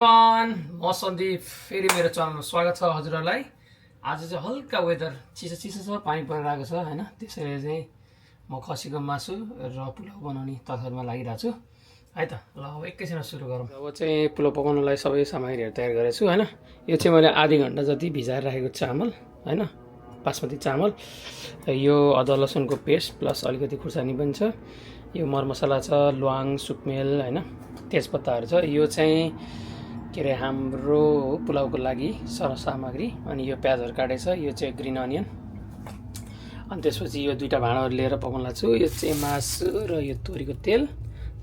म सन्दीप फेरि मेरो च्यानलमा स्वागत छ हजुरहरूलाई। आज चाहिँ हल्का वेदर चिसो चिसो छ, पानी परिरहेको छ होइन। त्यसैले चाहिँ म खसीको मासु र पुलाउ बनाउने तर्खरमा लागिरहेको छु है त। ल अब एकैछिनमा सुरु गरौँ। अब चाहिँ पुलाउ पकाउनलाई सबै सामग्रीहरू तयार गरेको छु होइन। यो चाहिँ मैले आधी घन्टा जति भिजाएर राखेको चामल होइन, बासमती चामल। यो अदुवा लसुनको पेस्ट प्लस अलिकति खुर्सानी पनि छ। यो मरमसला छ, ल्वाङ, सुकमेल होइन, तेजपत्ताहरू छ। यो चाहिँ के अरे हाम्रो पुलाउको लागि सरसामग्री। अनि यो प्याजहरू काटेको छ, यो चाहिँ ग्रिन अनियन। अनि त्यसपछि यो दुईवटा भाँडाहरू लिएर पकाउन लाग्छु। यो चाहिँ मासु र यो तोरीको तेल,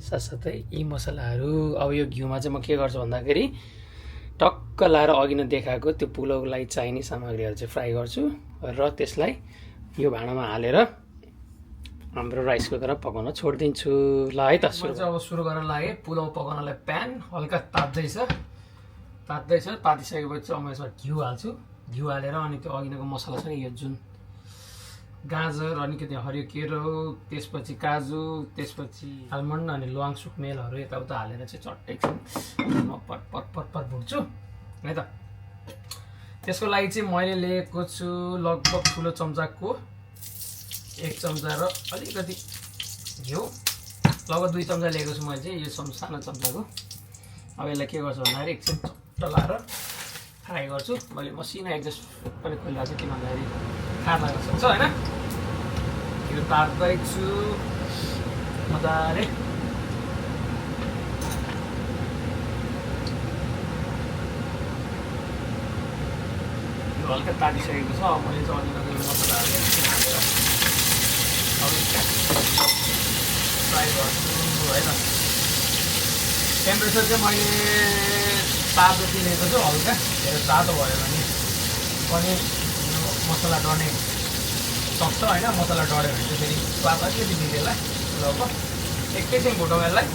साथसाथै यी मसलाहरू। अब यो घिउमा चाहिँ म के गर्छु भन्दाखेरि टक्क लाएर अघि नै देखाएको त्यो पुलाउको लागि चाहिने सामग्रीहरू चाहिँ फ्राई गर्छु र त्यसलाई यो भाँडामा हालेर हाम्रो राइस कुकरमा पकाउन छोडिदिन्छु। ल है त अब सुरु गर्न लागेँ। पुलाउ पकाउनलाई प्यान हल्का तातिसकेपछि अब यसमा घिउ हाल्छु। घिउ हालेर अनि त्यो अघिको मसला छ नि, यो जुन गाजर अनि त्यो हरियो केरो, त्यसपछि काजु, त्यसपछि आलमन्ड अनि ल्वाङ सुकमेलहरू यताउता हालेर चाहिँ चट्टै एकछिन पर भुट्छु है त। त्यसको लागि चाहिँ मैले लिएको छु लगभग ठुलो चम्चाको 1 चम्चा र अलिकति घिउ, लगभग 2 चम्चा लिएको छु मैले चाहिँ। यो सानो चम्चाको। अब यसलाई के गर्छु भन्दाखेरि एकछिन चट्ट लाएर फ्राई गर्छु। मैले मसिनो एडजस्ट पनि खोलिरहेको छु किन भन्दाखेरि खार लाग्न सक्छ होइन। यो तार्दैछु मजाले। यो हल्का तातिसकेको छ। अब मैले चाहिँ अलिकति मसलाहरू हालेर फ्राई गर्छु है त। टेम्परेचर चाहिँ मैले तातो किनेको छु, हल्का धेरै तातो भयो भने पनि मसला डढ्ने सक्छ होइन। मसला डढ्यो भने चाहिँ फेरि स्वाद अलिकति बिग्रेला पुलाउको। एकैछिन भुटौँ यसलाई।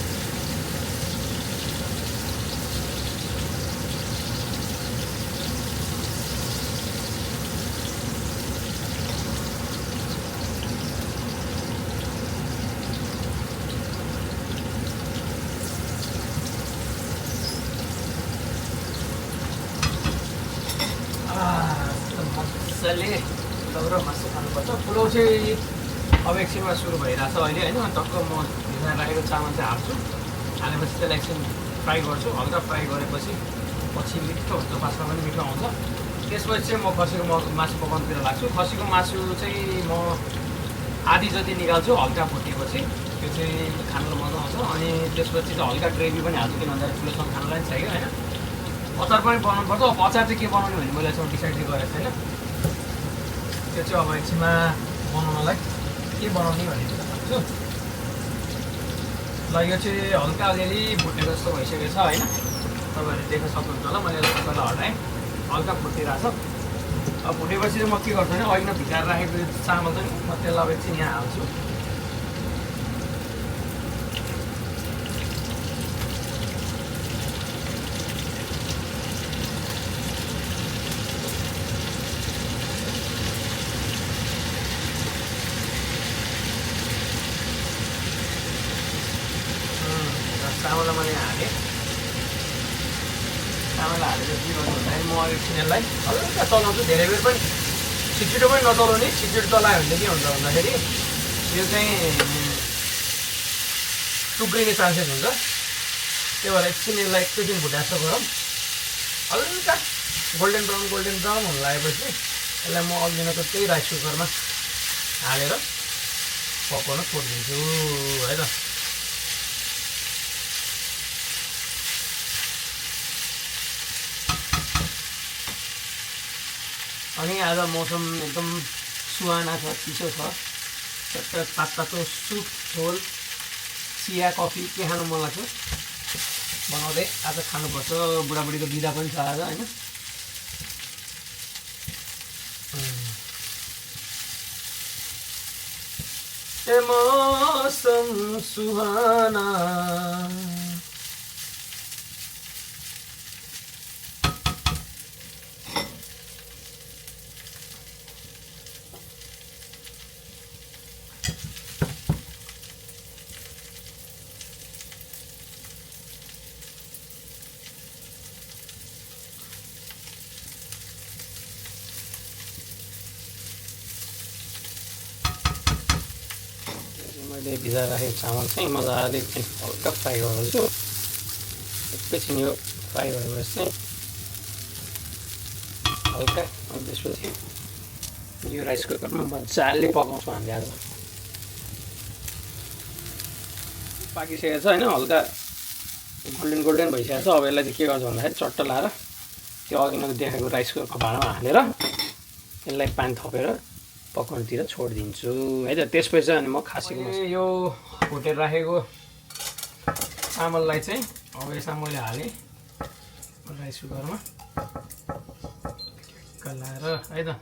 मजाले पुलाउ र मासु खानुपर्छ। पुलाउ चाहिँ अब एकछिनमा सुरु भइरहेछ अहिले होइन। टक्क म भिजाएर राखेको चामल चाहिँ हाल्छु। हालेपछि त्यसलाई एकछिन फ्राई गर्छु। हल्का फ्राई गरेपछि पछि मिठो हुन्छ, बास्ना पनि मिठो आउँछ। त्यसपछि चाहिँ म खसीको मासु पकाउनुतिर लाग्छु। खसीको मासु चाहिँ म आधी जति निकाल्छु हल्का भुटेपछि। त्यो चाहिँ खानुलाई मजा आउँछ। अनि त्यसपछि चाहिँ हल्का ग्रेभी पनि हाल्छु किन भन्दाखेरि पुलाउसँग खानुलाई पनि चाहियो होइन। अचार पनि बनाउनु पर्छ। अब अचार चाहिँ के बनाउने भने मैले यसमा डिसाइड गरेको छैन। त्यो चाहिँ अब एकछिनमा बनाउनलाई के बनाउने भन्ने भन्छु। ल यो चाहिँ हल्का अलिअलि भुटेको जस्तो भइसकेको छ होइन। तपाईँहरूले देख्न सक्नुहुन्छ होला। मैले यसलाई पहिला हटाएँ, हल्का भुटिरहेको छ। अब भुटेपछि चाहिँ म के गर्छु भने अघि नै भिजाएर राखेको चामल चाहिँ म त्यसलाई अब एकछिन यहाँ हाल्छु। चामललाई मैले हालेँ। चामल हालेर के गर्नु भन्दाखेरि म एकछिन यसलाई हल्का चलाउँछु। धेरै बेर पनि छिटो पनि नचलाउने। छिटो चलायो भने के हुन्छ भन्दाखेरि यो चाहिँ टुक्रिने चान्सेस हुन्छ। त्यही भएर एकछिन यसलाई एकैछिन भुटाएको गरौँ। हल्का गोल्डन ब्राउन हुन लागेपछि यसलाई म अघिनको त्यही राइस कुकरमा हालेर पकाउन छोडिदिन्छु है त। अनि आज मौसम एकदम सुहाना छ, चिसो छ। तातो सुप, झोल, चिया, कफी के खानु मन लाग्छ बनाउँदै आज खानुपर्छ। बुढाबुढीको बिदा पनि छ आज होइन। ए मौसम सुहाना मैले भिजाएर राखेको चामल चाहिँ मजाले हल्का फ्राई गर्दैछु। एकैछिन यो फ्राई भएपछि चाहिँ हल्का, अनि त्यसपछि यो राइस कुकरमा मजाले पकाउँछौँ हामीले आज। पाकिसकेको छ होइन, हल्का गोल्डन गोल्डन भइसकेको छ। अब यसलाई चाहिँ के गर्छ भन्दाखेरि चट्ट लाएर त्यो अघि मैले देखाएको राइस कुकरको भाँडामा हालेर यसलाई पानी थपेर पकाउनुतिर छोडिदिन्छु है त। त्यसपछि चाहिँ अनि म खासीको यो भुटेर राखेको चामललाई चाहिँ अब यसमा मैले हालेँ राइस कुकरमा कलाएर है त।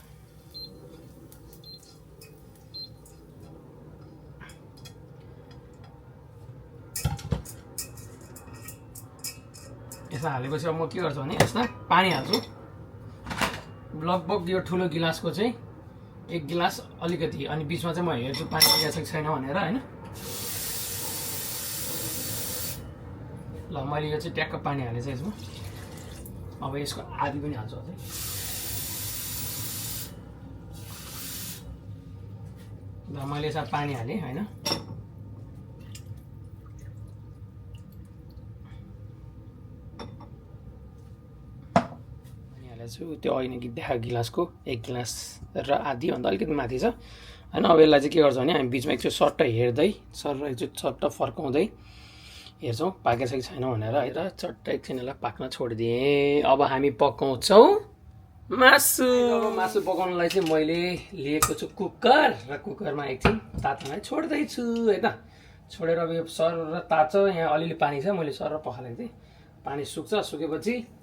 यसमा हालेपछि अब म के गर्छु भने यसमा पानी हाल्छु। लगभग यो ठुलो गिलासको चाहिँ 1 गिलास अलिकति, अनि बिचमा चाहिँ म हेर्छु पानी पुगेको छैन भनेर होइन। ल मैले यो चाहिँ ट्याक्क पानी हालेँ चाहिँ यसमा। अब यसको आधी पनि हाल्छु अझै। ल मैले यसमा पानी हालेँ होइन। त्यो अघि देखाएको गिलासको 1 गिलास र आधी भन्दा अलिकति माथि छ होइन। अब यसलाई चाहिँ के गर्छ भने हामी बिचमा एकचोटि सट्ट हेर्दै एकचोटि सट्ट फर्काउँदै हेर्छौँ पाकेको छ कि छैन भनेर है त। चट्ट एकछिन यसलाई पाक्न छोडिदिएँ। अब हामी पकाउँछौँ मासु। अब मासु पकाउनलाई चाहिँ मैले लिएको छु कुकर, र कुकरमा एकछिन तात्नलाई छोड्दैछु है त। छोडेर अब यो सर र तात्छ, यहाँ अलिअलि पानी छ, मैले सर र पखालेको थिएँ। पानी सुक्छ, सुकेपछि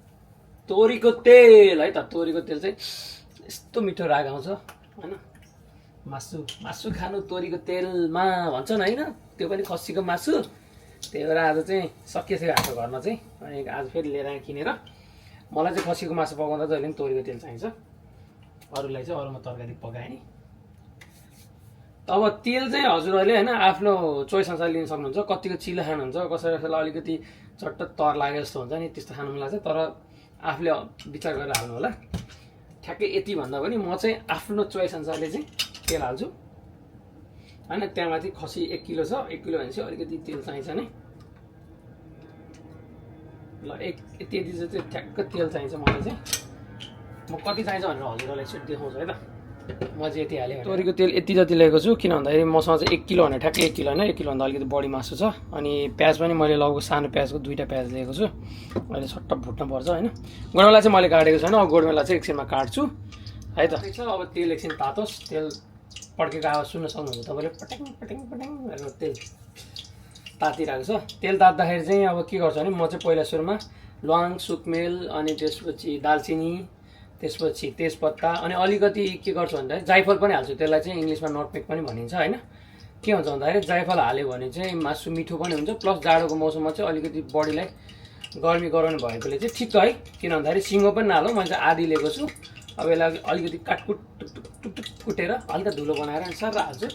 तोरीको तेल है त। तोरीको तेल चाहिँ यस्तो मिठो राग आउँछ होइन। मासु मासु खानु तोरीको तेलमा भन्छन् होइन, त्यो पनि खसीको मासु। त्यही भएर आज चाहिँ सकिएछ हाम्रो घरमा चाहिँ, अनि आज फेरि लिएर आएँ किनेर। मलाई चाहिँ खसीको मासु पकाउँदा जहिले पनि तोरीको तेल चाहिन्छ, अरूलाई चाहिँ अरूमा तरकारी पकाएँ नि। अब तेल चाहिँ हजुरहरूले होइन आफ्नो चोइस अनुसार लिन सक्नुहुन्छ। कतिको चिलो खानुहुन्छ, कसैलाई अलिकति चट्ट तर लागे जस्तो हुन्छ नि, त्यस्तो खानु मन लाग्छ। तर आफूले विचार गरेर हाल्नु होला। ठ्याक्कै यति भन्दा पनि म चाहिँ आफ्नो चोइस अनुसारले चाहिँ तेल हाल्छु होइन। त्यहाँमाथि खसी 1 किलो छ, 1 किलो भनेपछि अलिकति तेल चाहिन्छ नि। ल यति चाहिँ ठ्याक्क तेल चाहिन्छ मलाई चाहिँ। म कति चाहिन्छ भनेर हजुरहरूलाई एकचोटि देखाउँछु है त। म चाहिँ यति हालेँ। तोरीको तेल यति जति लिएको छु, किन भन्दाखेरि मसँग चाहिँ 1 किलो भने ठ्याक्कै 1 किलो होइन, 1 किलोभन्दा अलिकति बढी मासु छ। अनि प्याज पनि मैले लगभग सानो प्याजको 2टा प्याज लिएको छु। अहिले सट्ट भुट्न पर्छ होइन। गोडमेला चाहिँ मैले काटेको छैन, अब गोडमेला चाहिँ एकछिनमा काट्छु है त। अब तेल एकछिन तातोस्, तेल पड्केको आवाज सुन्न सक्नुहुन्छ तपाईँले, पट्याङ पट्याङ पट्याङ भनेर तेल तातिरहेको छ। तेल तात्दाखेरि चाहिँ अब के गर्छु भने म चाहिँ पहिला सुरुमा ल्वाङ, सुकमेल, अनि त्यसपछि दालचिनी, त्यसपछि तेजपत्ता, अनि अलिकति के गर्छु भन्दाखेरि जाइफल पनि हाल्छु। त्यसलाई चाहिँ इङ्ग्लिसमा नटमेग पनि भनिन्छ होइन। के हुन्छ भन्दाखेरि जाइफल हाल्यो भने चाहिँ मासु मिठो पनि हुन्छ, प्लस जाडोको मौसममा चाहिँ अलिकति बडीलाई गर्मी गराउने भएकोले चाहिँ ठिक्क है। किन भन्दाखेरि सिङ्गो पनि नहालौँ, मैले चाहिँ आधी लिएको छु। अब यसलाई अलिकति काटकुट टुकटुक कुटेर हल्का धुलो बनाएर सर हाल्छु।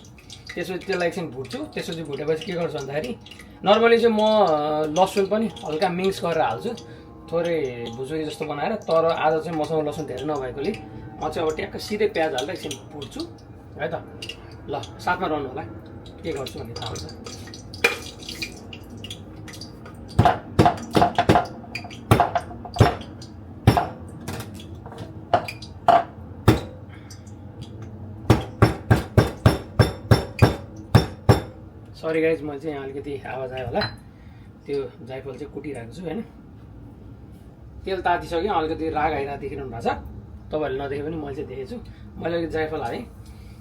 त्यसपछि त्यसलाई एकछिन भुट्छु। त्यसपछि भुटेपछि के गर्छु भन्दाखेरि नर्मली चाहिँ म लसुन पनि हल्का मिक्स गरेर हाल्छु, थोरै भुजुरी जस्तो बनाएर। तर आज चाहिँ मसँग लसुन धेरै नभएकोले म चाहिँ अब ट्याक्क सिधै प्याज हालेर एकछिन भुट्छु है त। ल साथमा रहनु होला, के गर्छु भन्ने थाहा हुन्छ। सरी गाइज, मैले चाहिँ यहाँ अलिकति आवाज आयो होला, त्यो जाइफल चाहिँ कुटिरहेको छु होइन। तेल तातिसक्यो, अलिकति राग आइरहेको देखिरहनु भएको छ, तपाईँहरूले नदेखे पनि मैले चाहिँ देखेको छु। मैले अलिकति जाइफल हालेँ,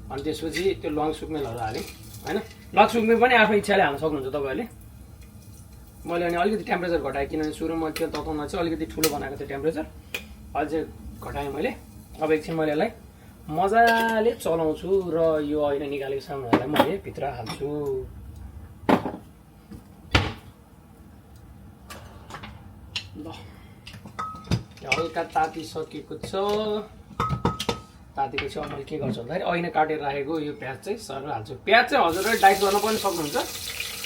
अनि त्यसपछि त्यो लङ सुकमेलहरू हालेँ होइन। लङ सुकमेल पनि आफ्नो इच्छाले हाल्न सक्नुहुन्छ तपाईँहरूले। मैले अनि अलिकति टेम्परेचर घटाएँ, किनभने सुरुमा तेल तताउन चाहिँ अलिकति ठुलो बनाएको थियो टेम्परेचर, अहिले चाहिँ घटाएँ मैले। अब एकछिन मैले यसलाई मजाले चलाउँछु र यो अहिले निकालेको सामानहरूलाई मैले भित्र हाल्छु। ल हल्का तातिसकेको छ। तातेपछि अब मैले के गर्छु भन्दाखेरि अहिले काटेर राखेको यो प्याज चाहिँ सर हाल्छु। प्याज चाहिँ हजुरहरूले डाइस गर्न पनि सक्नुहुन्छ,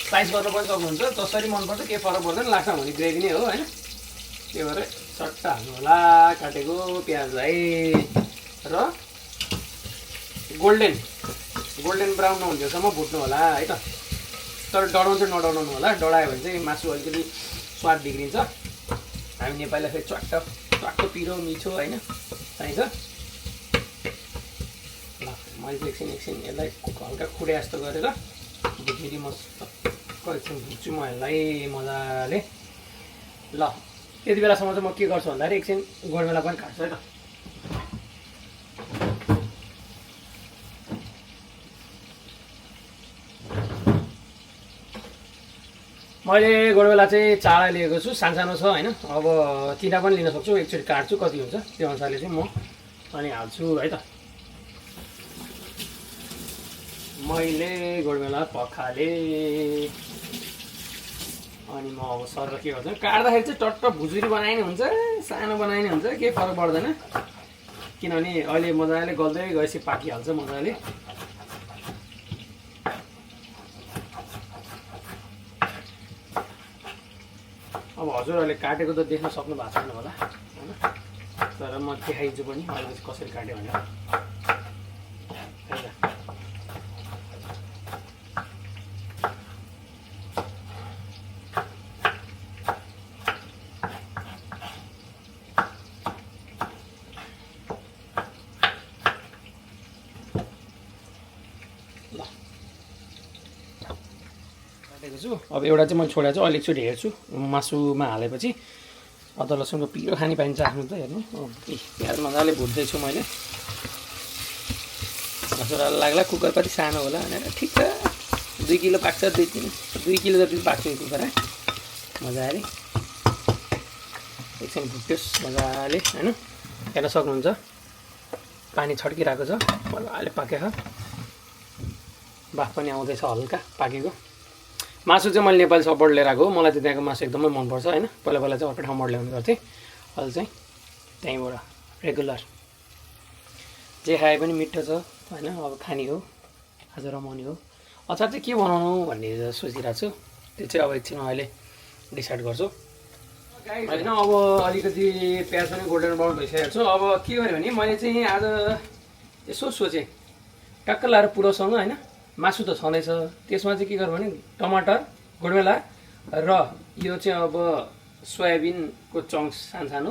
स्लाइस गर्न पनि सक्नुहुन्छ, जसरी मनपर्छ, केही फरक पर्दैन। लास्टमा भने ग्रेभी नै हो होइन। त्यही भएर चट्ट हाल्नु होला काटेको प्याजलाई, र गोल्डन ब्राउन नहुन्जेलसम्म भुट्नु होला है त। तर डढाउनु चाहिँ नडराउनु होला, डढायो भने चाहिँ मासु अलिकति स्वाद बिग्रिन्छ। हामी नेपालीलाई फेरि च्वाट्ट पिरो मिठो होइन चाहिन्छ। ल मैले चाहिँ एकछिन यसलाई हल्का खुडे जस्तो गरेर फेरि म एकछिन भुट्छु म यसलाई मजाले। ल त्यति बेलासम्म चाहिँ म के गर्छु भन्दाखेरि एकछिन गोडमेला पनि काट्छु है त। मैले गोडमेला चाहिँ चाडा लिएको छु, सानो छ होइन। अब तिनवटा पनि लिन सक्छु, एकचोटि काट्छु कति हुन्छ त्यो अनुसारले चाहिँ म अनि हाल्छु है त। मैले गोडमेला पखालेँ अनि म अब सर के गर्छु काट्दाखेरि चाहिँ टट्ट भुजुरी बनाइने हुन्छ, सानो बनाइने हुन्छ, केही फरक पर्दैन। किनभने अहिले मजाले गल्दै गएपछि पाकिहाल्छ मजाले। अब हजुरहरूले काटेको त देख्न सक्नु भएको छैन होला होइन, तर म देखाइदिन्छु पनि अहिले चाहिँ कसरी काट्यो भनेर। अब एउटा चाहिँ मैले छोडेर चाहिँ अहिले एकचोटि हेर्छु मासुमा हालेपछि अदुवा लसुनको पिरो खाने पाइन्छ आफ्नो त हेर्नु। प्याज मजाले भुट्दैछु मैले। मसुरालाई लाग्ला कुकर कति सानो होला भनेर, ठिक छ 2 किलो पाक्छ, 2 किलो जति पाक्छ यो कुकर मजाले। एकछिन भुट्योस् मजाले होइन, हेर्न सक्नुहुन्छ पानी छड्किरहेको छ, मजाले पाकेको बाफ पनि आउँदैछ हल्का पाकेको। मासु चाहिँ मैले नेपाली सबबाट लिएर आएको हो, मलाई चाहिँ त्यहाँको मासु एकदमै मनपर्छ होइन। पहिला चाहिँ अर्को ठाउँबाट ल्याउने गर्थेँ, अहिले चाहिँ त्यहीँबाट रेगुलर जे खाए पनि मिठो छ होइन। अब खाने हो, आज रमाउने हो। अचार चाहिँ के बनाउनु भन्ने सोचिरहेको छु, त्यो चाहिँ अब एकछिन अहिले डिसाइड गर्छु होइन। अब अलिकति प्याज पनि गोल्डन ब्राउन भइसकेको छु। अब के गरेँ भने मैले चाहिँ आज यसो सोचेँ टक्क लाएर पुरोसँग होइन, मासु त छँदैछ, त्यसमा चाहिँ के गर्नु भने टमाटर गोडमेला र यो चाहिँ अब सोयाबिनको चङ्क्स सानो,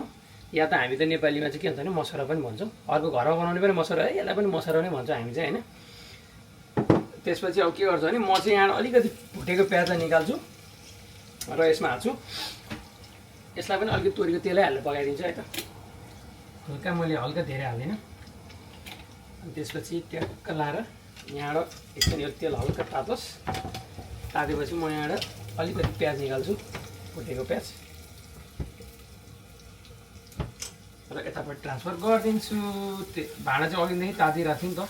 या त हामी त नेपालीमा चाहिँ के भन्छ भने मसरा पनि भन्छौँ, अर्को घरमा बनाउने पनि मसरा है, यसलाई पनि मसरा नै भन्छ हामी चाहिँ होइन। त्यसपछि अब के गर्छु भने म चाहिँ यहाँ अलिकति भुटेको प्याज निकाल्छु र यसमा हाल्छु। यसलाई पनि अलिकति तोरीको तेलै हालेर पकाइदिन्छु है त। हल्का मैले हल्का धेरै हाल्दिनँ। अनि त्यसपछि ट्याक्क लाएर यहाँबाट एकछिन यो तेल हल्का तातोस्, तातेपछि म यहाँबाट अलिकति प्याज निकाल्छु, भुटेको प्याज र यतापट्टि ट्रान्सफर गरिदिन्छु। त्यो भाँडा चाहिँ अघिदेखि तातिरहेको थियो नि त,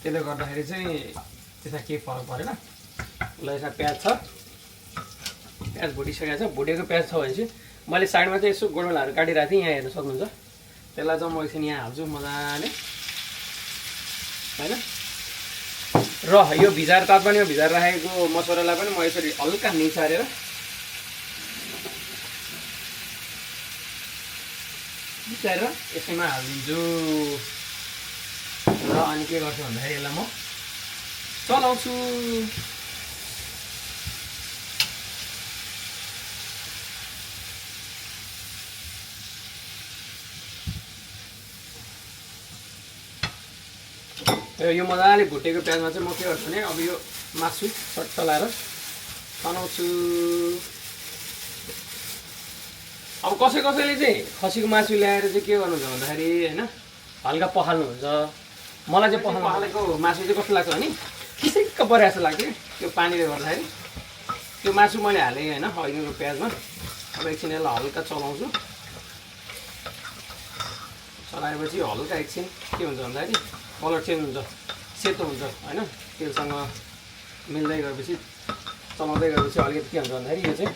त्यसले गर्दाखेरि चाहिँ त्यसमा केही फरक परेन। ल यसमा प्याज छ, प्याज भुटिसकेको छ। भुटेको प्याज छ भने चाहिँ मैले साइडमा चाहिँ यसो गोडमेलाहरू काटिरहेको थिएँ, यहाँ हेर्न सक्नुहुन्छ। त्यसलाई चाहिँ म एकछिन यहाँ हाल्छु मजाले होइन। र यो भिजाएर तापमानमा भिजाएर राखेको मसलालाई पनि म यसरी हल्का निचारेर यसैमा हालिदिन्छु। र अनि के गर्छु भन्दाखेरि यसलाई म चलाउँछु। यो मजाले भुटेको प्याजमा चाहिँ म के गर्छु भने अब यो मासु सट्ट लाएर बनाउँछु। अब कसैले चाहिँ खसीको मासु ल्याएर चाहिँ के गर्नुहुन्छ भन्दाखेरि होइन हल्का पखाल्नुहुन्छ। मलाई चाहिँ पखालेको मासु चाहिँ कस्तो लाग्छ भने खिसिक्क परे जस्तो लाग्छ कि त्यो पानीले गर्दाखेरि। त्यो मासु मैले हालेँ होइन अघिको प्याजमा। अब एकछिन यसलाई हल्का चलाउँछु। चलाएपछि हल्का एकछिन के हुन्छ भन्दाखेरि कलर चेन्ज हुन्छ, सेतो हुन्छ होइन। तेलसँग मिल्दै गएपछि चलाउँदै गएपछि अलिकति के हुन्छ भन्दाखेरि यो चाहिँ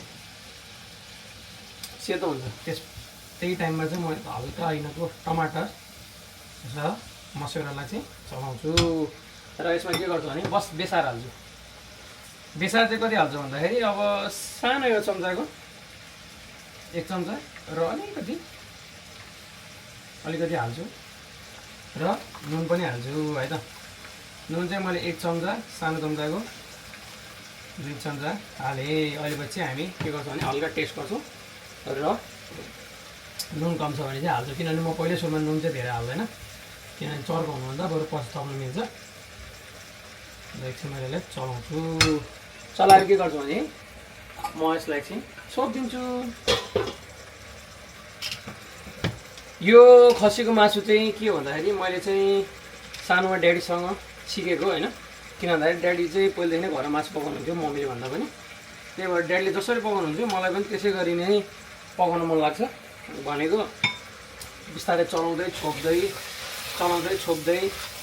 सेतो हुन्छ। त्यही टाइममा चाहिँ म हल्का ऐनाको टमाटर र मसलालाई चाहिँ चलाउँछु। र यसमा के गर्छु भने बस बेसार हाल्छु। बेसार चाहिँ कति हाल्छु भन्दाखेरि अब सानो यो चम्चाको 1 चम्चा र अलिकति हाल्छु र नुन पनि हाल्छु है त। नुन चाहिँ मैले 1 चम्चा सानो चम्चाको 2 चम्चा हाले। अहिले चाहिँ हामी के गर्छौँ भने हल्का टेस्ट गर्छौँ र नुन कम छ भने चाहिँ हाल्छु, किनभने म पहिल्यै सुरुमा नुन चाहिँ धेरै हाल्दैन, किनभने चर्को हुनुभन्दा बरु पछि चल्नु मिल्छ। एकछिन मैले यसलाई चलाउँछु। चलाएर के गर्छु भने म यसलाई एकछिन सोधिदिन्छु। यो खसीको मासु चाहिँ के भन्दाखेरि मैले चाहिँ सानोमा ड्याडीसँग सिकेको होइन, किन भन्दाखेरि ड्याडी चाहिँ पहिलेदेखि नै घरमा मासु पकाउनुहुन्थ्यो मम्मीले भन्दा पनि, त्यही भएर ड्याडीले जसरी पकाउनुहुन्थ्यो मलाई पनि त्यसै गरी नै पकाउन मन लाग्छ भनेको। बिस्तारै चलाउँदै छोप्दै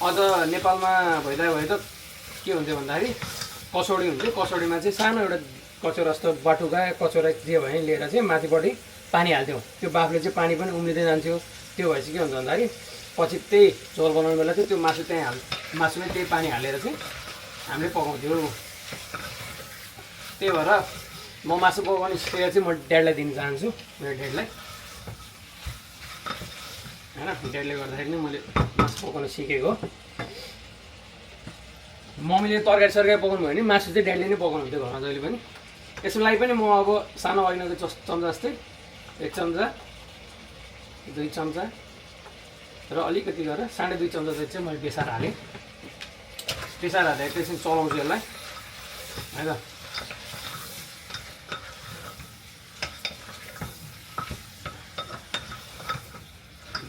अझ नेपालमा भइ त के हुन्थ्यो भन्दाखेरि कसौडी हुन्थ्यो। कसौडीमा चाहिँ सानो एउटा कचौरा जस्तो बाटुका कचौरा जे भने लिएर चाहिँ माथिपट्टि पानी हाल्थ्यौँ, त्यो बाफले चाहिँ पानी पनि उम्लिँदै जान्थ्यो। त्यो भएपछि के हुन्छ भन्दाखेरि पछि त्यही झोल बनाउने बेला चाहिँ त्यो मासुमै त्यही पानी हालेर चाहिँ हामीले पकाउँथ्यौँ। त्यही भएर म मासु पकाउने श्रेय चाहिँ म ड्याडीलाई दिन चाहन्छु, मेरो ड्याडीलाई होइन। ड्याडीले गर्दाखेरि नै मैले मासु पकाउन सिकेको। मम्मीले तरकारी पकाउनु भयो भने मासु चाहिँ ड्याडीले नै पकाउनुहुन्थ्यो घरमा जहिले पनि। यसको लागि पनि म अब सानो अरिनाको चम्चा जस्तै 1 चम्चा 2 चम्चा र अलिकति गरेर 2.5 चम्चा जति चाहिँ मैले बेसार हालेँ। बेसार हालेर एकैछिन चलाउँछु यसलाई है त।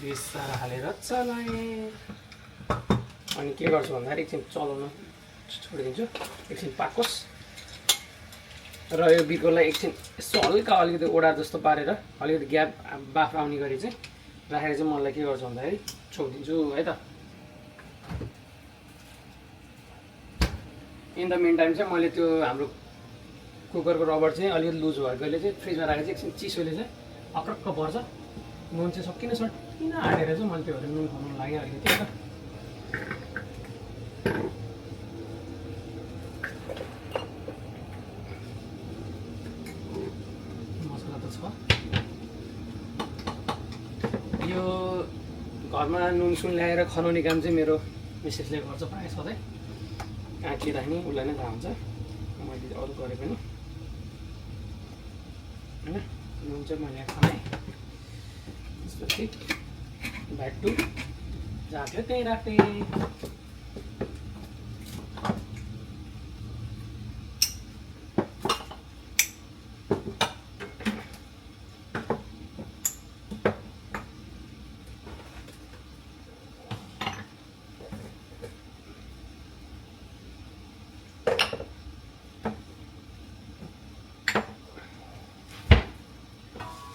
बेसार हालेर चलाएँ। अनि के गर्छु भन्दाखेरि एकछिन चलाउन छोडिदिन्छु, एकछिन पाकोस्। र यो बिर्कोलाई एकछिन यसो हल्का अलिकति ओडा जस्तो पारेर अलिकति ग्याप बाफ आउने गरी चाहिँ राखेर चाहिँ मलाई के गर्छु भन्दाखेरि छोडिदिन्छु है त। इन द मेन टाइम चाहिँ मैले त्यो हाम्रो कुकरको रबर चाहिँ अलिकति लुज भएकोले चाहिँ फ्रिजमा राखेर चाहिँ एकछिन चिसोले चाहिँ अक्रक्क पर्छ। नुन चाहिँ सकिन हालेर चाहिँ मैले त्यो नुन खुवाउनु लाग्यो अलिकति है त। मसला त छ। यो घरमा नुन सुन ल्याएर खनाउने काम चाहिँ मेरो मिसेसले गर्छ प्रायः सधैँ। कहाँ के राख्ने उसलाई नै थाहा हुन्छ, मैले अरू गरे पनि होइन। नुन चाहिँ मैले खनाएँ, त्यसपछि ब्याक टु जहाँ थियो त्यहीँ राखेँ।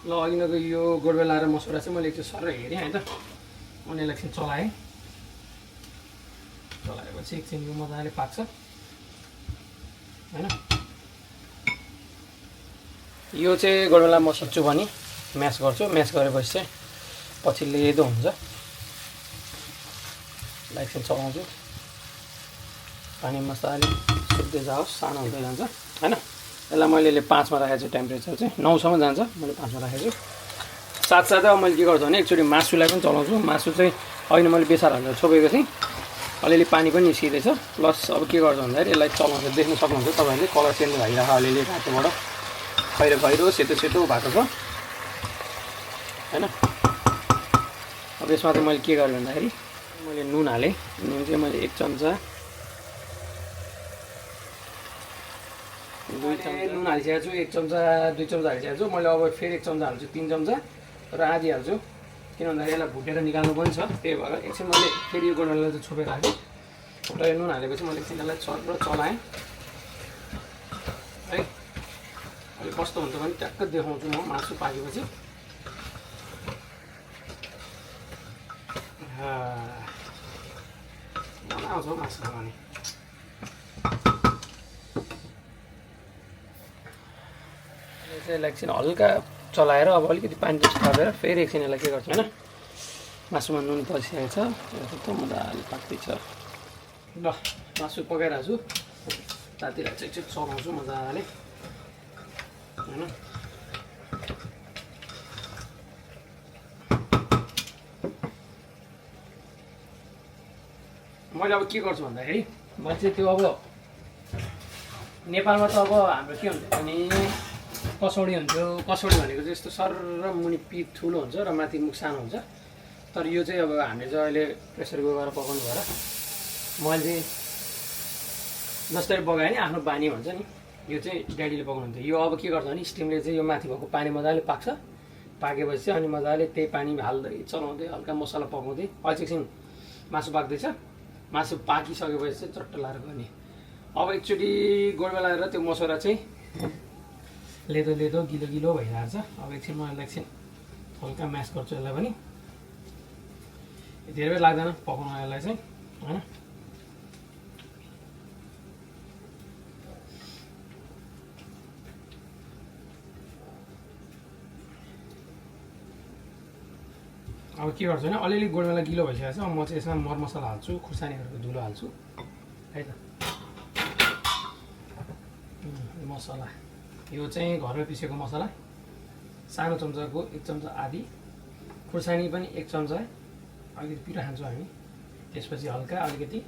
ल अघिनको यो गोडबेला र मसुरा चाहिँ मैले एकचोटि सर हेरेँ है त। अनि यसलाई एकछिन चलाएँ। चलाएपछि एकछिन यो मजाले पाक्छ होइन। यो चाहिँ गोडबेला म सक्छु भने म्यास गर्छु। म्यास गरेपछि चाहिँ पछि लेदो हुन्छ। एकछिन चलाउँछु, पानी मजाले सुक्दै जाओस्, सानो हुँदै जान्छ होइन। यसलाई मैले 5 मा राखेको छु, टेम्परेचर चाहिँ 9 सम्म जान्छ, मैले 5 मा राखेको छु। साथसाथै अब मैले के गर्छु भने एकचोटि मासुलाई पनि चलाउँछु। मासु चाहिँ अहिले मैले बेसार हालेर छोपेको थिएँ, अलिअलि पानी पनि निस्किँदैछ। प्लस अब के गर्छु भन्दाखेरि यसलाई चलाउँछु, देख्न सक्नुहुन्छ तपाईँहरूले कलर चेन्ज भइरहेको अलिअलि रातोबाट खैरो सेतो सेतो भएको छ होइन। अब यसमा चाहिँ मैले के गरेँ भन्दाखेरि मैले नुन हालेँ। नुन चाहिँ मैले 1 चम्चा 2 चम्चा नुन हालिसकेको छु। 1 चम्चा 2 चम्चा हालिसकेको छु। मैले अब फेरि 1 चम्चा हाल्छु, 3 चम्चा र आधी हाल्छु, किन भन्दाखेरि यसलाई भुटेर निकाल्नु पनि छ। त्यही भएर एकछिन मैले फेरि यो गोडबेलालाई चाहिँ छोपेर राखेँ र यो नुन हालेपछि मैले एकछिन यसलाई चलाएँ है। अहिले कस्तो हुन्छ भने ट्याक्क देखाउँछु म मासु पाकेपछि। मजा आउँछ मासु खाने। यसलाई एकछिन हल्का चलाएर अब अलिकति पानी जस्तो थपेर फेरि एकछिन यसलाई के गर्छु होइन। मासुमा नुन पसिसकेको छ, त मजाले पाक्दैछ। ल मासु पकाइरहेको छु, तातिर चाहिँ एकछिन चलाउँछु मजाले होइन। मैले अब के गर्छु भन्दाखेरि मैले चाहिँ त्यो अब नेपालमा त अब हाम्रो के हुन्थ्यो भने कसौडी हुन्थ्यो। कसौडी भनेको चाहिँ यस्तो सर र मुनि पिठ ठुलो हुन्छ र माथि मुख सानो हुन्छ। तर यो चाहिँ अब हामीले चाहिँ अहिले प्रेसर कुकरमा पकाउनु भएर मैले चाहिँ जसरी पकाएँ नि आफ्नो बानी भन्छ नि, यो चाहिँ ड्याडीले पकाउनुहुन्थ्यो। यो अब के गर्छ भने स्टिमले चाहिँ यो माथि भएको पानी मजाले पाक्छ। पाकेपछि चाहिँ अनि मजाले त्यही पानी हाल्दै चलाउँदै हल्का मसला पकाउँदै अहिले एकछिन मासु पाक्दैछ। मासु पाकिसकेपछि चाहिँ चट्ट लाएर गर्ने। अब एकचोटि गोडमा लगाएर त्यो मसला चाहिँ लेदो लेदो गिलो गिलो भइरहेको छ। अब एकछिन म यसलाई एकछिन हल्का म्यास गर्छु यसलाई पनि। धेरै बेर लाग्दैन पकाउन यसलाई चाहिँ होइन। अब के गर्छु भने अलिअलि गोडमेला गिलो भइसकेको छ। अब म चाहिँ यसमा मरमसला हाल्छु, खुर्सानीहरूको धुलो हाल्छु है त। मसला यो चाहिँ घरमै पिसेको मसला, सानो चम्चाको 1 चम्चा आधी, खुर्सानी पनि 1 चम्चा, अलिकति पिरो खान्छौँ हामी। त्यसपछि हल्का अलिकति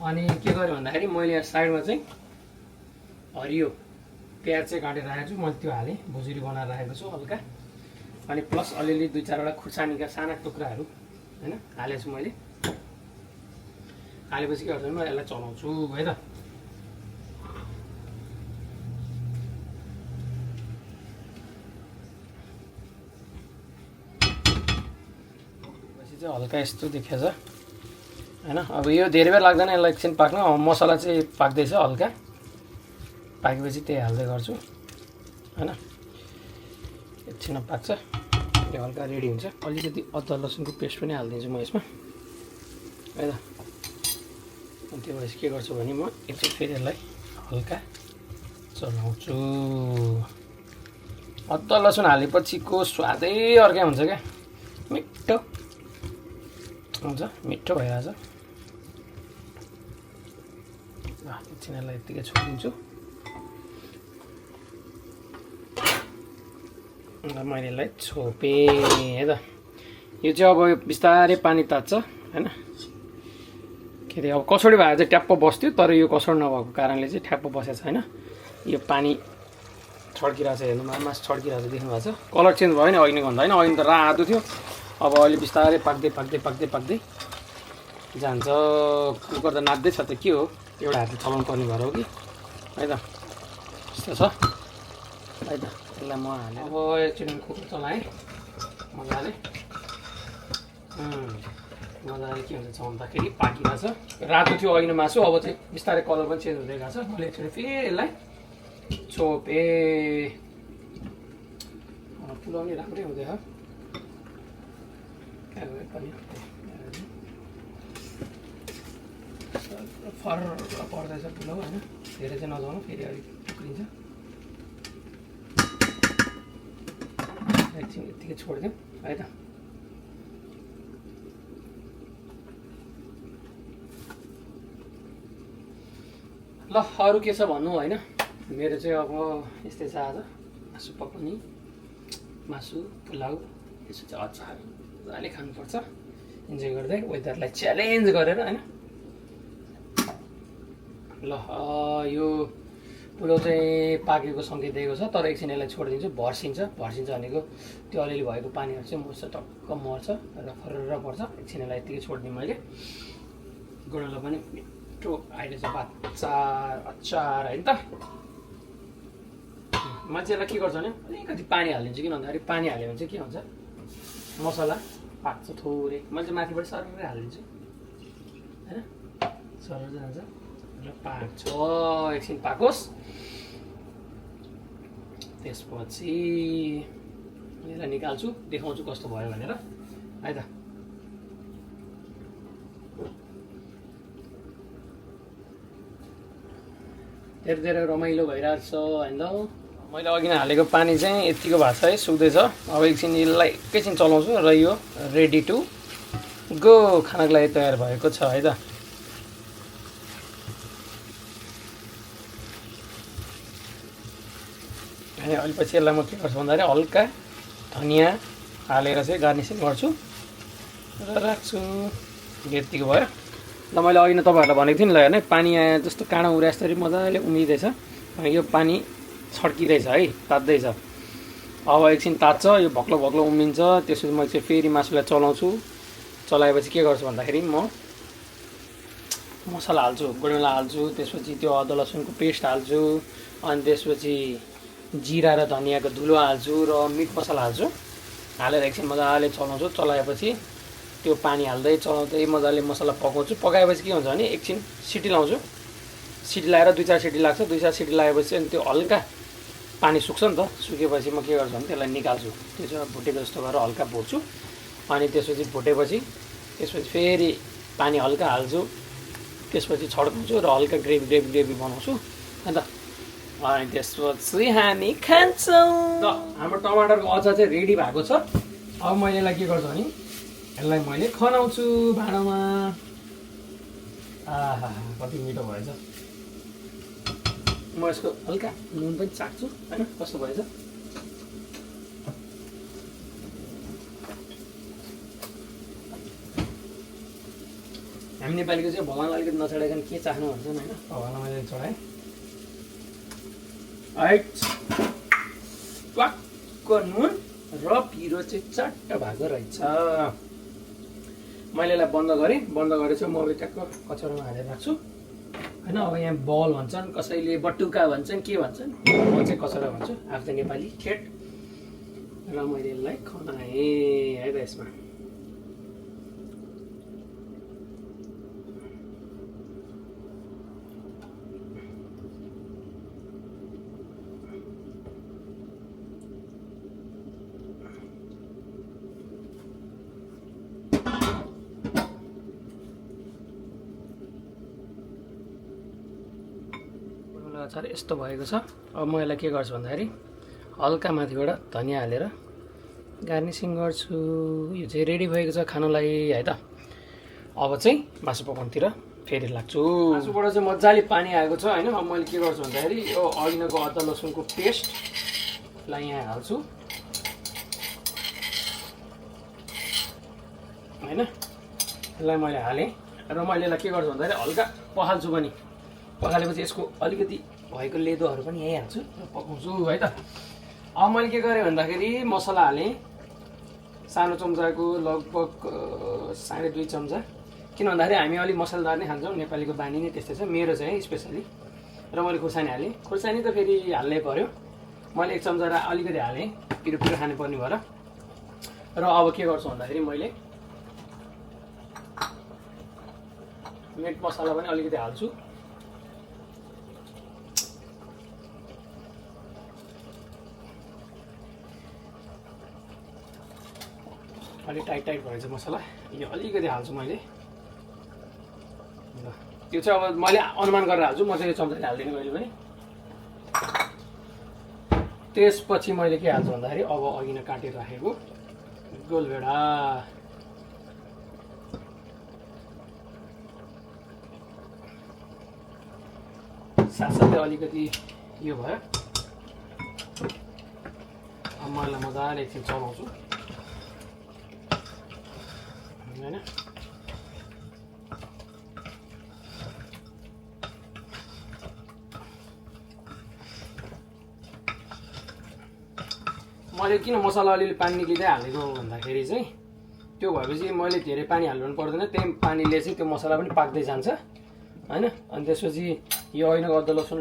अनि के गरेँ भन्दाखेरि मैले यहाँ साइडमा चाहिँ हरियो प्याज चाहिँ काटेर राखेको छु। मैले त्यो हालेँ, भुजुरी बनाएर राखेको छु हल्का। अनि प्लस अलिअलि 2-4वटा खुर्सानीका साना टुक्राहरू होइन हालेको छु मैले। हालेपछि के गर्छु म यसलाई चलाउँछु है त। चाहिँ हल्का यस्तो देखेछ होइन। अब यो धेरै बेर लाग्दैन यसलाई एकछिन पाक्न। मसला चाहिँ पाक्दैछ हल्का, पाकेपछि त्यही हाल्दै गर्छु होइन। एकछिनमा पाक्छ, त्यो हल्का रेडी हुन्छ। अलिकति अदुवा लसुनको पेस्ट पनि हालिदिन्छु म यसमा है त। अनि त्यो भएपछि के गर्छु भने म एकचोटि फेरि यसलाई हल्का चलाउँछु। अदुवा लसुन हालेपछिको स्वादै अर्कै हुन्छ क्या, मिठो हुन्छ, मिठो भइरहेछ। एकछिन यसलाई यत्तिकै छोडिदिन्छु। मैले यसलाई छोपेँ है त। यो चाहिँ अब बिस्तारै पानी तात्छ होइन। के अरे अब कसौडी भएर चाहिँ ट्याप्प बस्थ्यो, तर यो कसौडी नभएको कारणले चाहिँ ठ्याप्प बसेको छैन। यो पानी छड्किरहेको छ, हेर्नु मासु छड्किरहेको छ, देख्नु भएको छ। कलर चेन्ज भयो नि अघिको भन्दा होइन। अघि त रातो थियो, अब अहिले बिस्तारै पाक्दै पाक्दै पाक्दै पाक्दै जान्छ। कुकर त नाच्दैछ त, के हो एउटा हातले चलाउनु पर्ने भएर हो कि है त। यस्तो छ है त। यसलाई म हालेँ। अब एकचोटि कुकर चलाएँ मजाले। मजाले के हुन्छ चलाउँदाखेरि पाकिरहेछ। रातो थियो अघि मासु, अब चाहिँ बिस्तारै कलर पनि चेन्ज हुँदै गएको छ। मैले एकचोटि फेरि यसलाई छोपेँ। पुलाउ नि राम्रै हुँदैछ पनि। फर पर्दैछ पुलाउ होइन, धेरै चाहिँ नजाउनु, फेरि अलिक टुक्रिन्छ। एकछिन यत्तिकै छोडिदिउँ है त। ल अरू के छ भन्नु होइन। मेरो चाहिँ अब यस्तै छ आज। मासु पकाउने, मासु पुलाउ, यसो चाहिँ अचार मजाले खानुपर्छ इन्जोय गर्दै, वेदरलाई च्यालेन्ज गरेर होइन। ल यो पुलाउ चाहिँ पाकेको सङ्केत दिएको छ, तर एकछिन यसलाई छोडिदिन्छु। भर्सिन्छ भनेको त्यो अलिअलि भएको पानीहरू चाहिँ मर्छ, टक्क मर्छ र फर्र पर्छ। एकछिन यसलाई यत्तिकै छोडिदिएँ मैले। गोडालाई पनि मिठो आइरहेछ अचार होइन त। मान्छेलाई के गर्छ भने अलिकति पानी हालिदिन्छु, किन भन्दाखेरि पानी हाल्यो भने चाहिँ के हुन्छ मसला पाक्छ थोरै। मैले चाहिँ माथिबाट सररै हालिदिन्छु होइन, सरर जान्छ र पाक्छ। एकछिन पाकोस्, त्यसपछि यसलाई निकाल्छु, देखाउँछु कस्तो भयो भनेर है त। धेरै धेरै रमाइलो भइरहेछ होइन। मैले अघि नै हालेको पानी चाहिँ यतिको भएको छ है, सुक्दैछ। अब एकछिन यसलाई एकैछिन चलाउँछु र यो रेडी टु गो खानको लागि तयार भएको छ है त। अनि अहिले पछि यसलाई म के गर्छु भन्दाखेरि हल्का धनियाँ हालेर चाहिँ गार्निसिङ गर्छु र राख्छु। यतिको भयो। ल मैले अघि नै तपाईँहरूलाई भनेको थिएँ नि ल हेर्नु पानी आए जस्तो काँडा उरे जस्तै मजाले उम्लिँदैछ अनि यो पानी छड्किँदैछ है तात्दैछ। अब एकछिन तात्छ यो भक्लो भक्लो उम्लिन्छ त्यसपछि मैले चाहिँ फेरि मासुलाई चलाउँछु। चलाएपछि के गर्छु भन्दाखेरि म मसला हाल्छु, गुडमसला हाल्छु, त्यसपछि त्यो अदुवा लसुनको पेस्ट हाल्छु, अनि त्यसपछि जिरा र धनियाँको धुलो हाल्छु र मिट मसला हाल्छु। हालेर एकछिन मजाले चलाउँछु। चलाएपछि त्यो पानी हाल्दै चलाउँदै मजाले मसला पकाउँछु। पकाएपछि के हुन्छ भने एकछिन सिटी लाउँछु। सिटी लगाएर 2-4 सिटी लाग्छ। 2-4 सिटी लगाएपछि अनि त्यो हल्का पानी सुक्छ नि त। सुकेपछि म के गर्छु भने त्यसलाई निकाल्छु। त्यो चाहिँ भुटेको जस्तो गरेर हल्का भुट्छु। अनि त्यसपछि भुटेपछि फेरि पानी हल्का हाल्छु। त्यसपछि छड्काउँछु र हल्का ग्रेभी बनाउँछु अन्त अनि त्यसपछि हामी खान्छौँ। ल हाम्रो टमाटरको अचार चाहिँ रेडी भएको छ। अब मैले यसलाई के गर्छु भने यसलाई मैले खनाउँछु भाँडामा। आहा कति मिठो भएछ। म यसको हल्का नुन पनि चाख्छु होइन कस्तो भएछ। हामी नेपालीको चाहिँ भगवान्लाई अलिकति नचढाइकन के चाख्नु भन्छन् होइन। भगवान्लाई मैले चढाएँ है। ट्वाक्क नुन र पिरो चाहिँ चट्ट भएको रहेछ। मैले यसलाई बन्द गरेँ। बन्द गरेर चाहिँ म ट्याक्क कचौरामा हालेर राख्छु होइन। अब यहाँ बल भन्छन्, कसैले बटुका भन्छन्, के भन्छन्, म चाहिँ कचौरा भन्छु। आफू त नेपाली ठेट। र मैले यसलाई खनाएँ है त। यसमा अचार यस्तो भएको छ। अब म यसलाई के गर्छु भन्दाखेरि हल्का माथिबाट धनियाँ हालेर गार्निसिङ गर्छु। यो चाहिँ रेडी भएको छ खानलाई है त। अब चाहिँ मासु पकाउनुतिर फेरि लाग्छु। मासुबाट चाहिँ मजाले पानी आएको छ होइन। अब मैले के गर्छु भन्दाखेरि यो अघिनको अदुवा लसुनको पेस्टलाई यहाँ हाल्छु होइन। यसलाई मैले हालेँ र मैले यसलाई के गर्छु भन्दाखेरि हल्का पखाल्छु पनि। पखालेपछि यसको अलिकति भएको लेदोहरू पनि यहीँ हाल्छु र पकाउँछु है त। अब मैले के गरेँ भन्दाखेरि मसला हालेँ सानो चम्चाको लगभग 2.5 चम्चा। किन भन्दाखेरि हामी अलिक मसलादार नै खान्छौँ। नेपालीको बानी नै त्यस्तै छ मेरो चाहिँ स्पेसली। र मैले खुर्सानी हालेँ। खुर्सानी त फेरि हाल्नै पर्यो। मैले 1 चम्चा र अलिकति हालेँ पिरो खानुपर्ने भएर। र अब के गर्छु भन्दाखेरि मैले मिट मसला पनि अलिकति हाल्छु। अलिक टाइट भएछ मसला। यो अलिकति हाल्छु मैले। ल त्यो चाहिँ अब मैले अनुमान गरेर हाल्छु। म चाहिँ यो चम्चाले हाल्दिनँ कहिले पनि। त्यसपछि मैले के हाल्छु भन्दाखेरि अब अघि नै काटेर राखेको गोलभेडा साथसाथै अलिकति यो भयो। अब म यसलाई मजाले एकछिन चलाउँछु होइन। मैले किन मसला अलिअलि पानी निक्लिँदै हालेको भन्दाखेरि चाहिँ त्यो भएपछि मैले धेरै पानी हाल्नु पर्दैन। त्यही पानीले चाहिँ त्यो मसला पनि पाक्दै जान्छ होइन। अनि त्यसपछि यो अघिनको अदुवा लसुन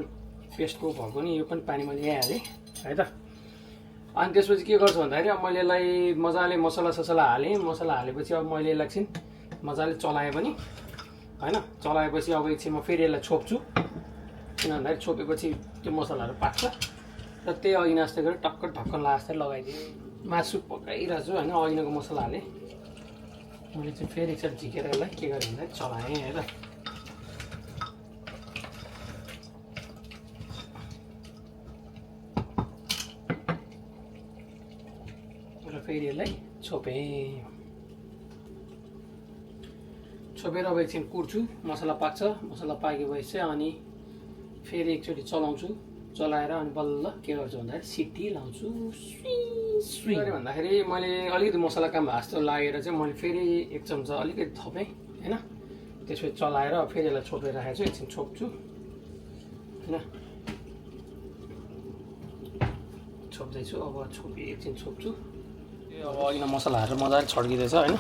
पेस्टको भएको नि यो पनि पानी मैले यहीँ हालेँ है त। अनि त्यसपछि के गर्छु भन्दाखेरि अब मैले यसलाई मजाले मसला हालेँ। मसला हालेपछि अब मैले यसलाई एकछिन मजाले चलाएँ पनि होइन। चलाएपछि अब एकछिन म फेरि यसलाई छोप्छु। किन भन्दाखेरि छोपेपछि त्यो मसलाहरू पाक्छ। र त्यही अघि नास्ता गरेर टक्क ढक्कन लास्दै लगाइदिएँ। मासु पकाइरहेको छु होइन। अघिनको मसला हालेँ मैले चाहिँ फेरि एकचोटि झिकेर यसलाई के गरेँ भन्दाखेरि चलाएँ है त। र फेरि यसलाई छोपेर अब एकछिन कुर्छु। मसला पाक्छ। मसला पाकेपछि चाहिँ अनि फेरि एकचोटि चलाउँछु। चलाएर अनि बल्ल के गर्छु भन्दाखेरि सिटी लाउँछु। सुई गरे भन्दाखेरि मैले अलिकति मसला काम भएको जस्तो लागेर चाहिँ मैले फेरि 1 चम्चा अलिकति थपेँ होइन। त्यसपछि चलाएर फेरि यसलाई छोपेर राखेको छु एकछिन छोप्छु हैन छोप्दैछु अब एकछिन छोप्छु अब अघिल्लो मसलाहरू मजाले छड्किँदैछ हैन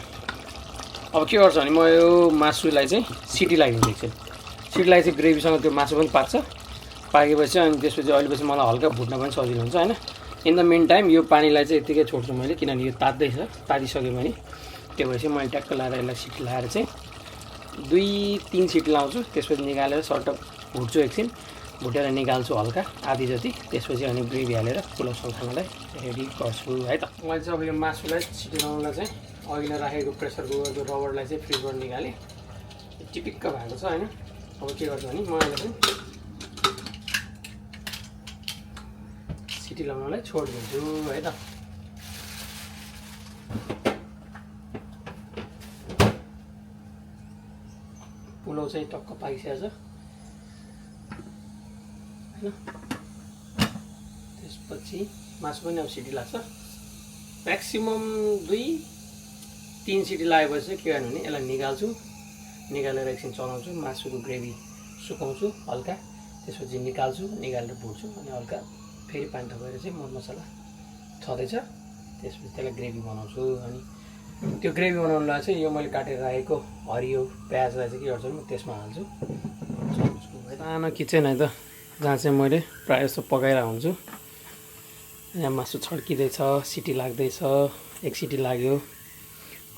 अब के गर्छु भने म यो मासुलाई चाहिँ सिटी लगाइदिन्छु एकछिन सिटीलाई चाहिँ ग्रेभीसँग त्यो मासु पनि पाक्छ पाकेपछि अनि त्यसपछि अहिलेपछि मलाई हल्का भुट्न पनि सजिलो हुन्छ हैन इन द मेन टाइम यो पानीलाई चाहिँ यतिकै छोड्छु मैले किनभने यो तात्दैछ तातिसक्यो भने त्यो भएपछि मैले ट्याक्क लाएर यसलाई सिटी लगाएर चाहिँ 2-3 सिटी लाउँछु त्यसपछि निकालेर सर्ट भुट्छु एकछिन भुटेर निकाल्छु हल्का आधी जति त्यसपछि अनि ग्रेभी हालेर पुलाउसँग खानलाई रेडी गर्छु है त मैले चाहिँ अब यो मासुलाई सिटी लगाउनलाई चाहिँ अघि नै राखेको प्रेसर कुकरको रबरलाई चाहिँ फ्रिजबाट निकालेँ टिपिक्क भएको छ हैन अब के गर्छु भने म यसलाई चाहिँ सिटी लगाउनलाई छोडिदिन्छु है त पुलाउ चाहिँ टक्क पाकिसकेको छ हैन त्यसपछि मासु पनि अब सिटी लाग्छ म्याक्सिमम 2-3 सिटी लागेपछि चाहिँ के गर्नु भने यसलाई निकाल्छु निकालेर एकछिन चलाउँछु मासुको ग्रेभी सुकाउँछु हल्का त्यसपछि निकाल्छु निकालेर भुट्छु अनि हल्का फेरि पानी थपेर चाहिँ मसला छँदैछ त्यसपछि त्यसलाई ग्रेभी बनाउँछु अनि त्यो ग्रेभी बनाउनलाई चाहिँ यो मैले काटेर राखेको हरियो प्याजलाई चाहिँ के गर्छु भने म त्यसमा हाल्छु सानो किचन है त जहाँ चाहिँ मैले प्रायः जस्तो पकाइरहेको हुन्छु यहाँ मासु छड्किँदैछ सिटी लाग्दैछ एक सिटी लाग्यो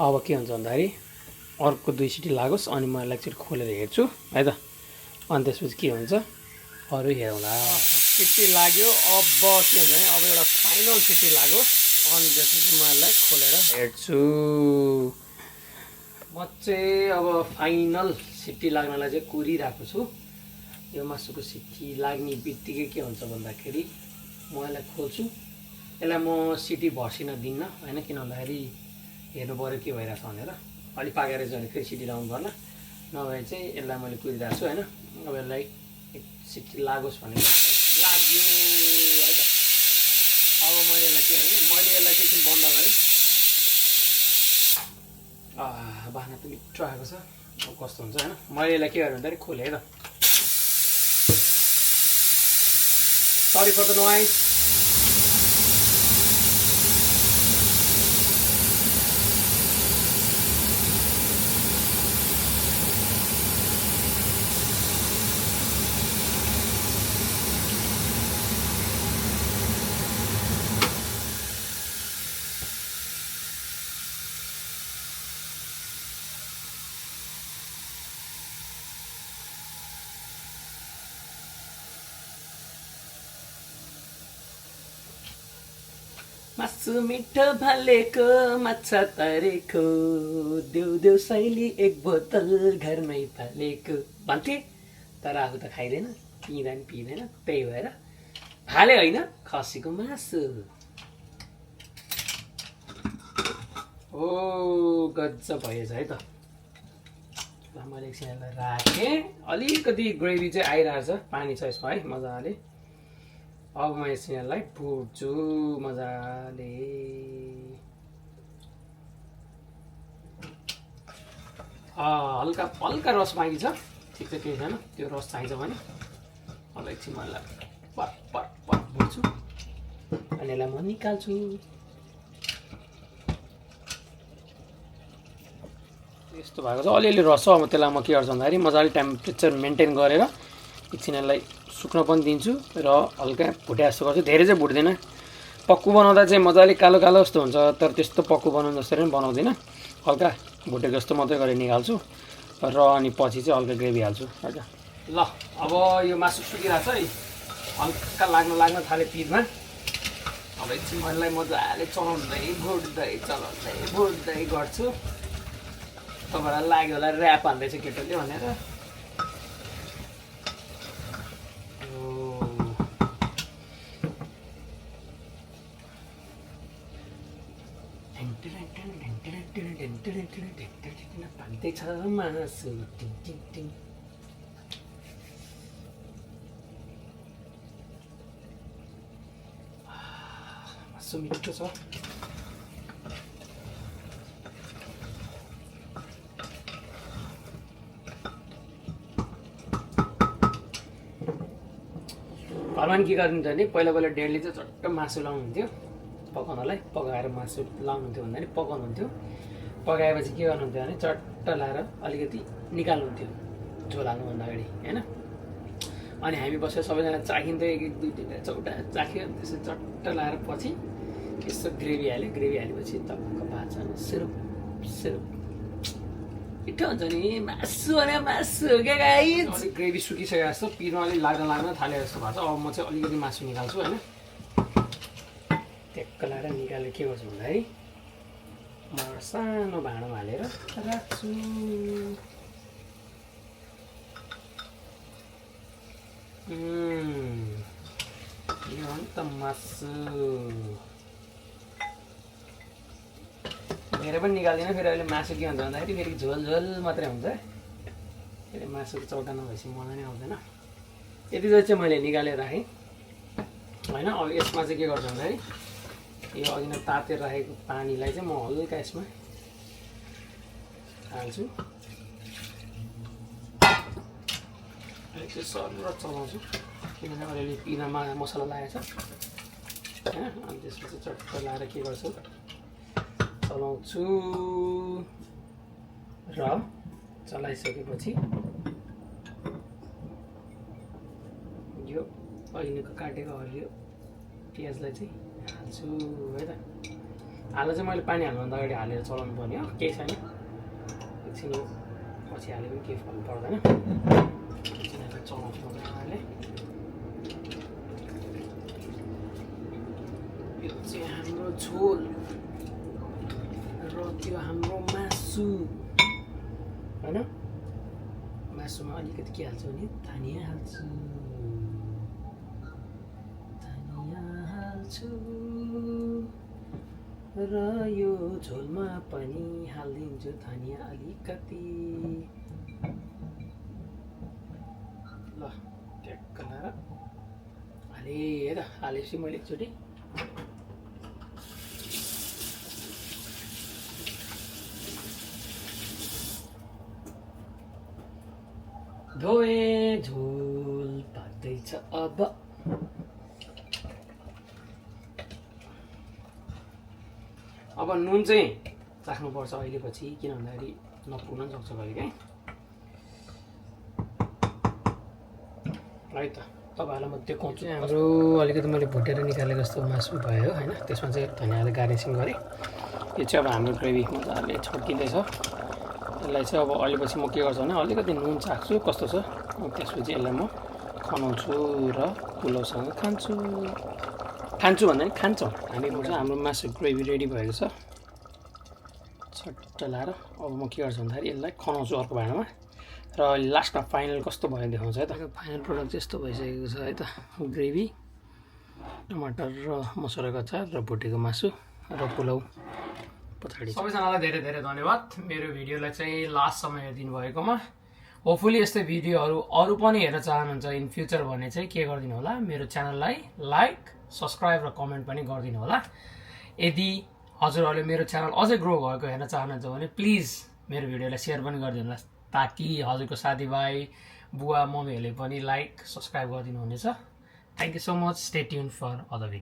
अब के हुन्छ भन्दाखेरि अर्को 2 सिटी लागोस् अनि म यसलाई एकचोटि खोलेर हेर्छु है त अनि त्यसपछि के हुन्छ अरू हेरौँला सिटी लाग्यो अब के हुन्छ भने अब एउटा फाइनल सिटी लागोस् अनि त्यसपछि म यसलाई खोलेर हेर्छु म चाहिँ अब फाइनल सिटी लाग्नलाई चाहिँ कुरिरहेको छु यो मासुको सिटी लाग्ने बित्तिकै के हुन्छ भन्दाखेरि म यसलाई खोल्छु यसलाई म सिटी भर्सिन दिन्न हैन किन भन्दाखेरि हेर्नु पऱ्यो के भइरहेछ भनेर अलि पाकेर चाहिँ फेरि सिटी लगाउनु पर्ला नभए चाहिँ यसलाई मैले कुरिरहेको छु हैन अब यसलाई एक सिटी लागोस् भनेर लाग्यो है त अब मैले यसलाई के भने मैले यसलाई चाहिँ बन्द गरेँ बाख्ना त मिठो आएको छ अब कस्तो हुन्छ हैन मैले यसलाई के गरेँ भन्दाखेरि खोलेँ है त सरी फर द नोइज मासु मिठो भालेको माछा तरेको देउ देउ शैली एक बोतल घरमै फालेको भन्थे तर आफू त खाइँदैन पिँदा नि पिँदैन त्यही भएर भाले होइन खसीको मासु ओ गजब भएछ है त ल मैले एकछिन यसलाई राखेँ अलिकति ग्रेभी चाहिँ आइरहेको छ पानी छ यसमा है मजाले अब म एकछिन यसलाई भुट्छु मजाले हल्का हल्का रस बाँकी छ ठिक छ केही छैन त्यो रस चाहिन्छ भने अब एकछिन म यसलाई पट पट पट भुट्छु अनि यसलाई म निकाल्छु यस्तो भएको छ अलिअलि रस छ अब त्यसलाई म के गर्छु भन्दाखेरि मजाले टेम्परेचर मेन्टेन गरेर एकछिन यसलाई सुक्न पनि दिन्छु र हल्का भुटे जस्तो गर्छु धेरै चाहिँ भुट्दैन पक्कु बनाउँदा चाहिँ मजाले कालो कालो जस्तो हुन्छ तर त्यस्तो पक्कु बनाउनु जसरी पनि बनाउँदिनँ हल्का भुटेको जस्तो मात्रै गरेर निकाल्छु र अनि पछि चाहिँ हल्का ग्रेभी हाल्छु हजुर ल अब यो मासु सुकिरहेको छ है हल्का लाग्न थाले पिठमा अब एकछिन मलाई मजाले चलाउँदै भुट्दै गर्छु तपाईँलाई लाग्यो होला ऱ्याप हाल्दैछ केटोले भनेर पाक्दैछ मासु मासु मिठो छ घरमा के गरिन्थ्यो भने पहिला डेढले चाहिँ झट्ट मासु लाउनुहुन्थ्यो पकाउनलाई, पकाएर मासु लाउनुहुन्थ्यो भन्दा नि पकाउनुहुन्थ्यो। पकाएपछि के गर्नुहुन्थ्यो भने चट्ट लाएर अलिकति निकाल्नुहुन्थ्यो झोल हाल्नुभन्दा अगाडि होइन। अनि हामी बसेर सबैजना चाखिन्थ्यो, एक दुई तिनवटा चौटा चाख्यो, त्यसो चट्ट लाएर पछि यसो ग्रेभी हाल्यो, ग्रेभी हालेपछि टक्क भात सिरुप सिरुप मिठो हुन्छ नि। मासु भने मासु हो क्या गाइस। अलिक ग्रेभी सुकिसकेको जस्तो पिर्न अलिक लाग्न थाल्यो जस्तो भएको छ। अब म चाहिँ अलिकति मासु निकाल्छु होइन। ट्याक्क लाएर निकालेर के गर्छु भन्दाखेरि म सानो भाँडोमा हालेर राख्छु। यो हो नि त मासु। धेरै पनि निकाल्दिनँ, फेरि अहिले मासु के हुन्छ भन्दाखेरि फेरि झोल झोल मात्रै हुन्छ। फेरि मासुको चौटा नभएपछि मजा नै आउँदैन। यति जति चाहिँ मैले निकालेर राखेँ होइन। अब यसमा चाहिँ के गर्छु भन्दाखेरि यो अघि नै तातेर राखेको पानीलाई चाहिँ म हल्का यसमा हाल्छु। अलिक चाहिँ सरर चलाउँछु किनभने अलिअलि पिनामा मसला लागेको छ होइन। अनि त्यसपछि चट्ट लाएर के गर्छु चलाउँछु र चलाइसकेपछि यो अहिलेको काटेको हरियो प्याजलाई चाहिँ हाल्छु है त। हाल्दा चाहिँ मैले पानी हाल्नुभन्दा अगाडि हालेर चलाउनु पर्ने हो, केही छैन। एकछिन पछि हाले पनि केही फरक पर्दैन। चलाउँछु मजाले। यो चाहिँ हाम्रो झोल र त्यो हाम्रो मासु होइन। मासुमा अलिकति के हाल्छु भने धनिया हाल्छु, र यो झोलमा पनि हालिदिन्छु धनिया अलिकति। ल ट्याक्क लाएर हालेँ है त। हालेपछि मैले एकचोटि धोएँ, झोल पाक्दैछ। अब नुन चाहिँ चाख्नुपर्छ अहिले पछि, किन भन्दाखेरि नपुग्न सक्छ कहिलेकाहीँ है त। तपाईँहरूलाई म देखाउँछु। हाम्रो अलिकति मैले भुटेर निकालेको जस्तो मासु भयो होइन। त्यसमा चाहिँ धनियाले गार्निसिङ गरेँ। यो चाहिँ अब हाम्रो ग्रेभी मजाले छड्किँदैछ। यसलाई चाहिँ अब अहिले पछि म के गर्छु भने अलिकति नुन चाख्छु कस्तो छ। त्यसपछि यसलाई म खनाउँछु र पुलाउसँग खान्छु भन्दा नि खान्छौँ हामी। हाम्रो मासु ग्रेभी रेडी भएको छ छट्ट लाएर। अब म के गर्छु भन्दाखेरि यसलाई खनाउँछु अर्को भाँडामा र लास्टमा फाइनल कस्तो भयो देखाउँछ है त। फाइनल प्रोडक्ट यस्तो भइसकेको छ है त। ग्रेभी, टमाटर र मसलाको अचार र भुटेको मासु र पुलाउ पछाडि। सबैजनालाई धेरै धेरै धन्यवाद मेरो भिडियोलाई चाहिँ लास्टसम्म हेरिदिनु भएकोमा। होपफुली यस्तै भिडियोहरू अरू पनि हेर्न चाहनुहुन्छ इन फ्युचर भने चाहिँ के गरिदिनु होला, मेरो च्यानललाई लाइक सब्सक्राइब र कमेन्ट पनि गरिदिनु होला। यदि हजुरहरूले मेरो च्यानल अझै ग्रो भएको हेर्न चाहनुहुन्छ भने प्लिज मेरो भिडियोलाई सेयर पनि गरिदिनु होला, ताकि हजुरको साथीभाइ बुवा मम्मीहरूले पनि लाइक सब्सक्राइब गरिदिनु हुनेछ। Thank you so much. Stay tune for other video.